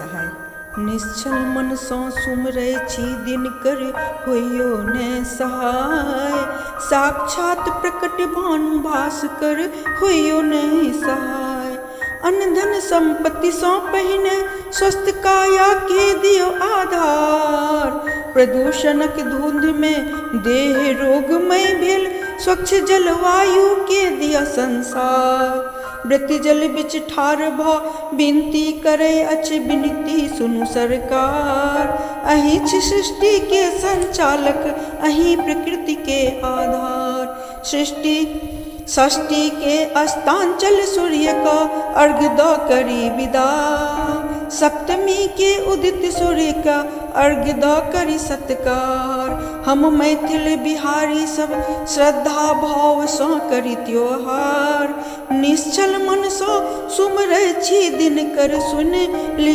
सहाय। निश्चल मन सौ सुमरै छी दिनकर होइयो ने सहाय। साक्षात प्रकट भानु भास्कर होइयो ने सहाय। अन्न धन संपत्ति सौ पहिने स्वस्थ काया के दियो आधार। प्रदूषणक धुंध में देह रोगमय भेल स्वच्छ जलवायु के दिया संसार। व्रत जल बिच ठार भ विनती करे अछि विनती सुनु सरकार। अहि छी सृष्टि के संचालक अहि प्रकृति के आधार। सृष्टि षष्ठी के अस्तांचल सूर्य का अर्घ द करी विदा। सप्तमी के उदित सूर्य का अर्घ द करी सत्कार। हम मैथिल बिहारी सब श्रद्धा भाव सँ करी त्योहार। निश्चल मन सँ सुमरै छी दिनकर सुन ली।